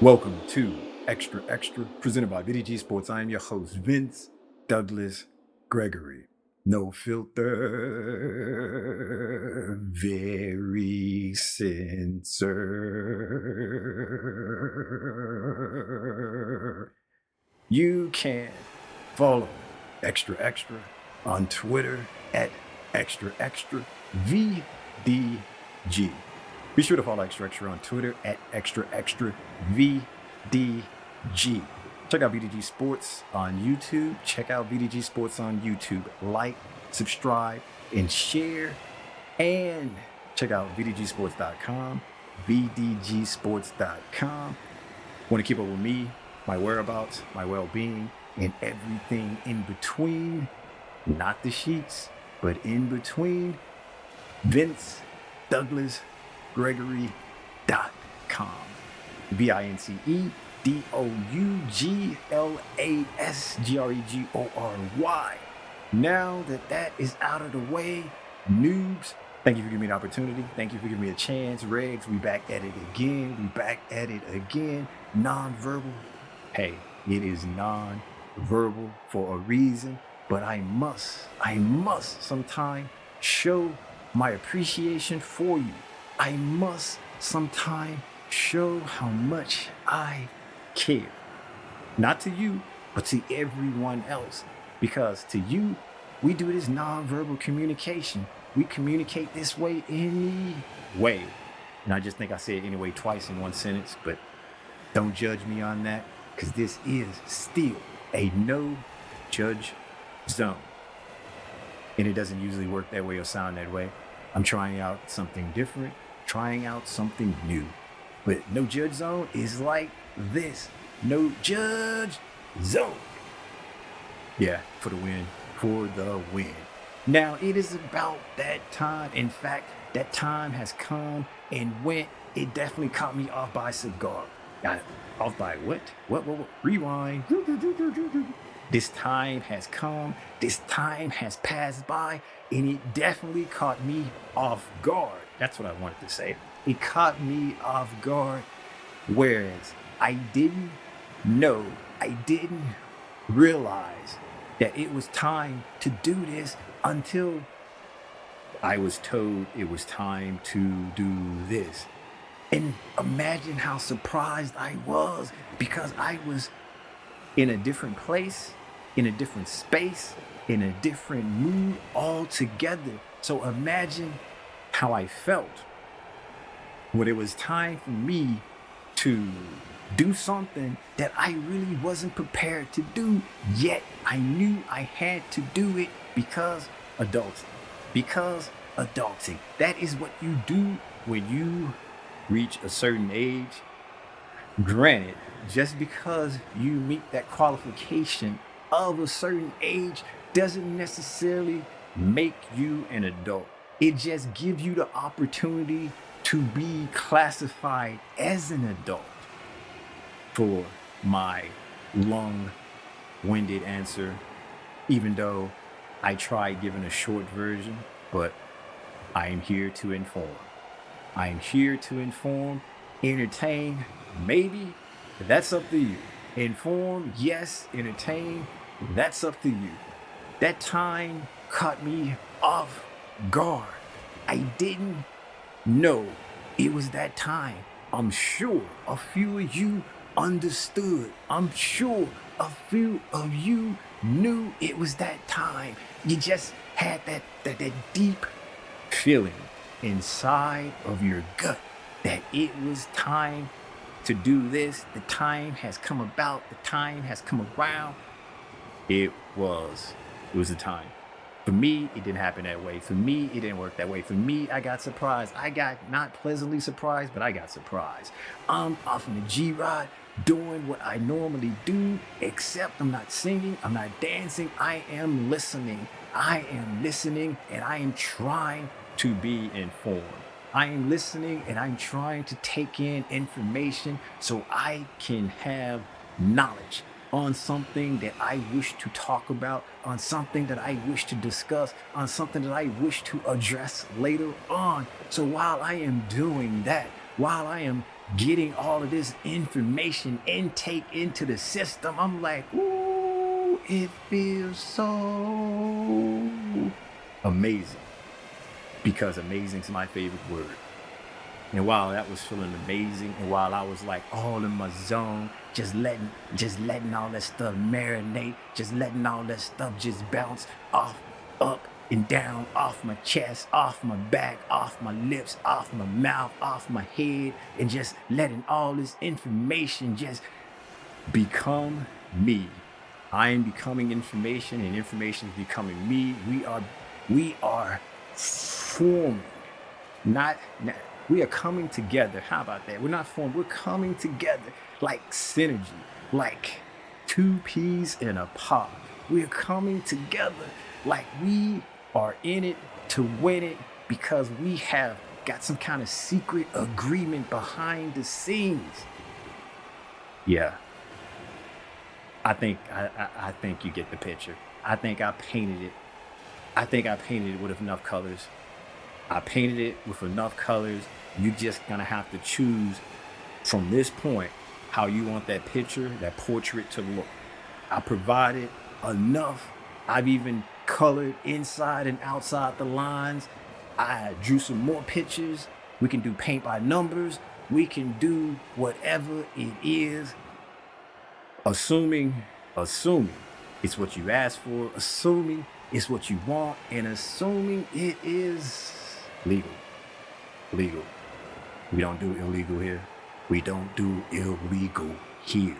Welcome to Xtra, presented by VDG Sports. I am your host, Vince Douglas Gregory. No filter, very sincere. You can follow Xtra on Twitter at Xtra VDG. Be sure to follow Xtra on Twitter at Xtra VDG. Check out VDG Sports on YouTube. Check out VDG Sports on YouTube. Like, subscribe, and share. And check out VDGsports.com. VDGsports.com. Want to keep up with me, my whereabouts, my well-being, and everything in between. Not the sheets, but in between. Vince Douglas Gregory.com. VinceDouglasGregory. Now that is out of the way, noobs, thank you for giving me the opportunity. Thank you for giving me a chance. Regs, we back at it again. Non-verbal. Hey, it is non-verbal for a reason, but I must sometime show my appreciation for you. I must sometime show how much I care. Not to you, but to everyone else. Because to you, we do this nonverbal communication. We communicate this way anyway. And I just think I said anyway twice in one sentence, but don't judge me on that, because this is still a no judge zone. And it doesn't usually work that way or sound that way. I'm trying out something different, trying out something new. But no judge zone is like this. No judge zone. Yeah, for the win. Now it is about that time. In fact, that time has come and went. It definitely caught me off by a cigar. Off by what? What? Rewind. This time has come. This time has passed by. And it definitely caught me off guard. That's what I wanted to say. It caught me off guard. Whereas I didn't realize that it was time to do this until I was told it was time to do this. And imagine how surprised I was, because I was in a different place, in a different space, in a different mood altogether. So imagine how I felt when it was time for me to do something that I really wasn't prepared to do, yet I knew I had to do it because adulting. That is what you do when you reach a certain age. Granted, just because you meet that qualification of a certain age doesn't necessarily make you an adult. It just gives you the opportunity to be classified as an adult. For my long-winded answer, even though I tried giving a short version, but I am here to inform. I am here to inform, entertain, maybe. That's up to you. Inform, yes. Entertain, that's up to you. That time caught me off guard. I didn't know it was that time. I'm sure a few of you understood. I'm sure a few of you knew it was that time. You just had that deep feeling inside of your gut that it was time to do this. The time has come about. The time has come around. It was the time. For me, it didn't happen that way. For me, it didn't work that way. For me, I got surprised. I got not pleasantly surprised, but I got surprised. I'm off on the G-Ride doing what I normally do, except I'm not singing, I'm not dancing, I am listening. And I am trying to be informed. I am listening and I'm trying to take in information so I can have knowledge on something that I wish to talk about, on something that I wish to discuss, on something that I wish to address later on. So while I am doing that, while I am getting all of this information intake into the system. I'm like, ooh, it feels so amazing, because amazing is my favorite word. And while that was feeling amazing, and while I was like all in my zone, just letting all that stuff marinate, just letting all that stuff just bounce off, up and down, off my chest, off my back, off my lips, off my mouth, off my head, and just letting all this information just become me. I am becoming information, and information is becoming me. We are forming, not we are coming together. How about that? We're not forming, we're coming together like synergy, like two peas in a pod. We're coming together like we are in it to win it, because we have got some kind of secret agreement behind the scenes. Yeah, I think you get the picture. I think I painted it. I think I painted it with enough colors. I painted it with enough colors. You just gonna have to choose from this point how you want that picture, that portrait to look. I provided enough. I've even colored inside and outside the lines. I drew some more pictures. We can do paint by numbers. We can do whatever it is, assuming it's what you asked for, assuming it's what you want, and assuming it is legal. Legal. We don't do illegal here. We don't do illegal here.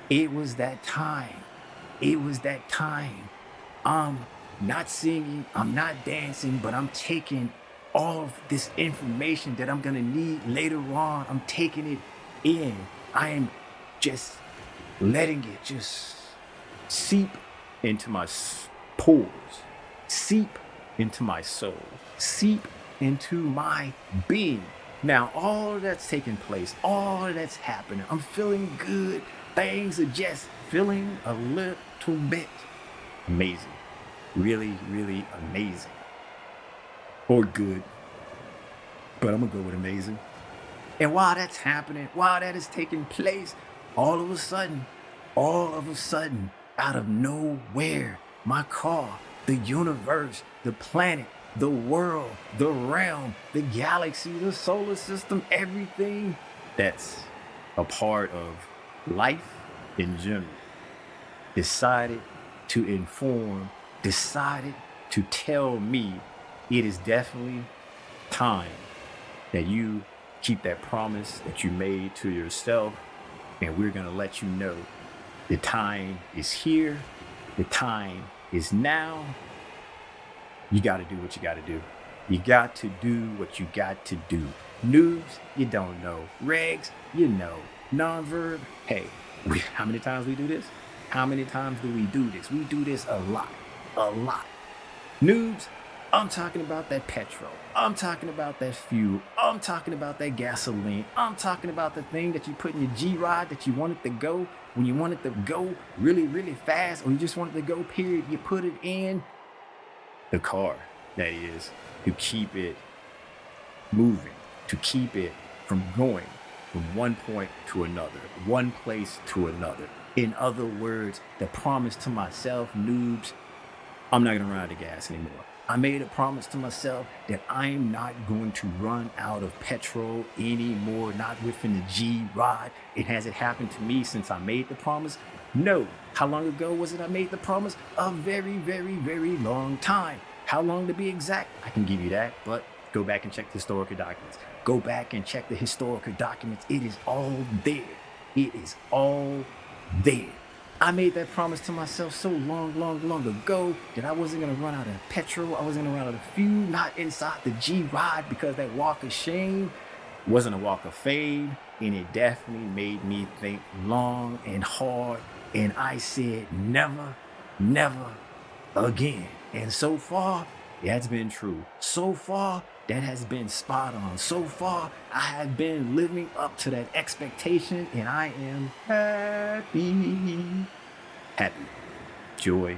It was that time. It was that time. I'm not singing, I'm not dancing, but I'm taking all of this information that I'm gonna need later on. I'm taking it in. I am just letting it just seep into my pores, seep into my soul, seep into my being. Now, all of that's taking place, all of that's happening. I'm feeling good. Things are just feeling a little bit amazing. Really, really amazing. Or good. But I'm going to go with amazing. And while that's happening, while that is taking place, all of a sudden, out of nowhere, my car, the universe, the planet, the world, the realm, the galaxy, the solar system, everything that's a part of life in general, decided to inform, decided to tell me it is definitely time that you keep that promise that you made to yourself, and we're going to let you know the time is here, the time is now. You got to do what you got to do. You got to do what you got to do. Noobs, you don't know. Regs, you know. Non-verb, hey, how many times we do this? How many times do we do this? We do this a lot. Noobs, I'm talking about that petrol. I'm talking about that fuel. I'm talking about that gasoline. I'm talking about the thing that you put in your G-Rod that you want it to go. When you want it to go really, really fast, or you just want it to go, period, you put it in the car, that is, to keep it moving, to keep it from going from one point to another, one place to another. In other words, the promise to myself, noobs, I'm not going to run out of gas anymore. I made a promise to myself that I'm not going to run out of petrol anymore, not within the G-Rod. It hasn't happened to me since I made the promise. No. How long ago was it I made the promise? A very, very, very long time. How long to be exact? I can give you that, but go back and check the historical documents. Go back and check the historical documents. It is all there. It is all there. I made that promise to myself so long ago that I wasn't going to run out of petrol. I wasn't going to run out of fuel, not inside the G-Rod, because that walk of shame wasn't a walk of fame, and it definitely made me think long and hard, and I said never again. And so far, that's been true. So far, that has been spot on. So far, I have been living up to that expectation, and I am happy. Happy. Joy.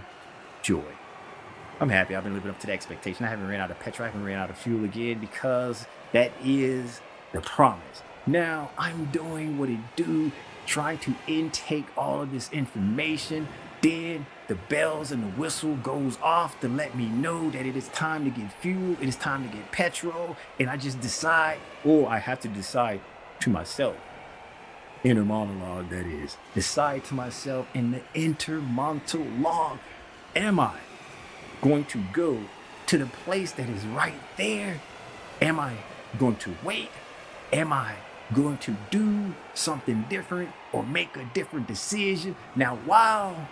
I'm happy. I've been living up to the expectation. I haven't ran out of petrol. I haven't ran out of fuel again, because that is the promise. Now I'm doing what it do, trying to intake all of this information. Then the bells and the whistle goes off to let me know that it is time to get fuel, it is time to get petrol, and I just decide, or I have to decide to myself, inner monologue that is, decide to myself in the inner monologue, am I going to go to the place that is right there? Am I going to wait? Am I going to do something different or make a different decision? Now, while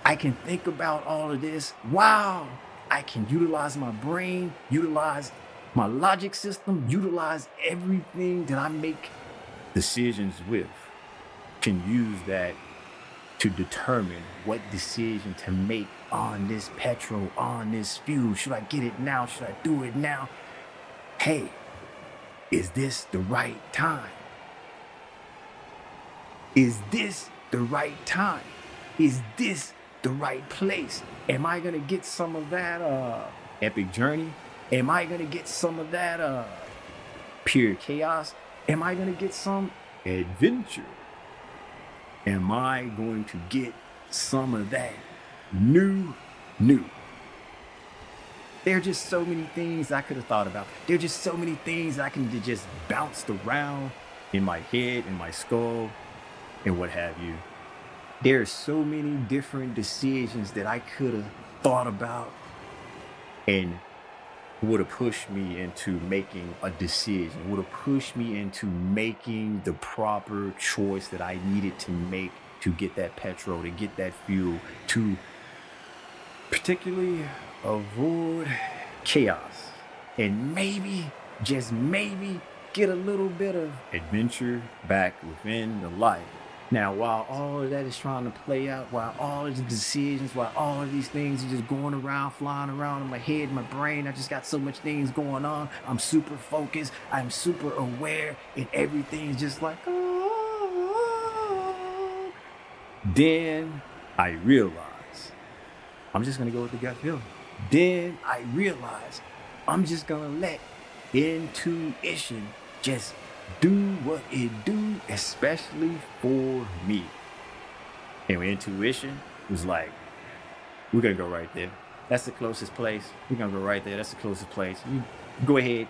I can think about all of this, while I can utilize my brain, utilize my logic system, utilize everything that I make decisions with, can use that to determine what decision to make on this petrol, on this fuel. Should I get it now? Should I do it now? Hey, is this the right time? Is this the right time? Is this the right place? Am I gonna get some of that epic journey? Am I gonna get some of that pure chaos? Am I gonna get some adventure? Am I going to get some of that new? There are just so many things I could have thought about. There are just so many things I can just bounced around in my head, in my skull, and what have you. There are so many different decisions that I could have thought about and would have pushed me into making a decision, would have pushed me into making the proper choice that I needed to make to get that petrol, to get that fuel, to particularly avoid chaos, and maybe, just maybe, get a little bit of adventure back within the life. Now, while all of that is trying to play out, while all of the decisions, while all of these things are just going around, flying around in my head, my brain, I just got so much things going on. I'm super focused. I'm super aware, and everything's just like, oh. Then I realize I'm just gonna go with the gut feeling. Then I realize I'm just gonna let intuition just do what it do, especially for me. And when intuition was like, we're gonna go right there. That's the closest place. We're gonna go right there. That's the closest place. You go ahead.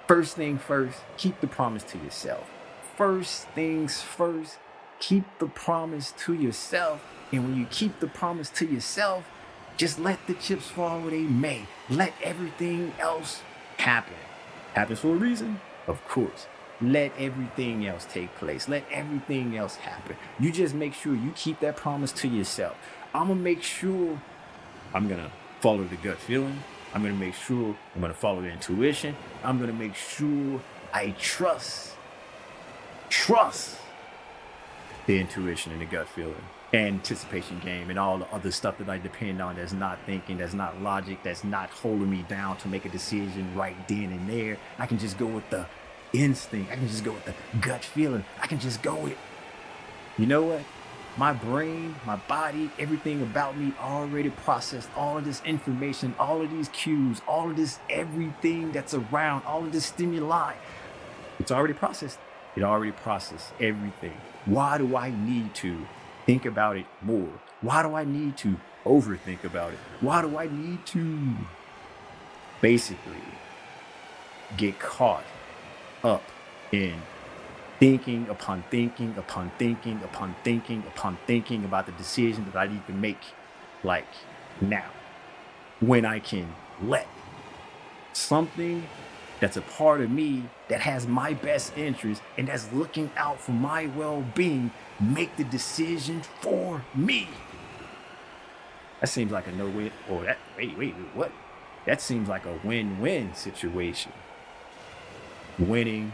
First thing first, keep the promise to yourself. First things first, keep the promise to yourself. And when you keep the promise to yourself, just let the chips fall where they may. Let everything else happen. Happens for a reason, of course. Let everything else take place. Let everything else happen. You just make sure you keep that promise to yourself. I'm gonna make sure I'm gonna follow the gut feeling. I'm gonna make sure I'm gonna follow the intuition. I'm gonna make sure I trust the intuition and the gut feeling, anticipation game, and all the other stuff that I depend on that's not thinking, that's not logic, that's not holding me down to make a decision right then and there. I can just go with the instinct. I can just go with the gut feeling. I can just go with, you know what? My brain, my body, everything about me already processed all of this information, all of these cues, all of this, everything that's around, all of this stimuli. It's already processed. It already processed everything. Why do I need to think about it more? Why do I need to overthink about it? Why do I need to basically get caught up in thinking upon thinking upon thinking upon thinking upon thinking about the decision that I need to make, like now, when I can let something that's a part of me that has my best interest and that's looking out for my well-being make the decision for me? That seems like a no-win, or that, wait, what? That seems like a win-win situation. Winning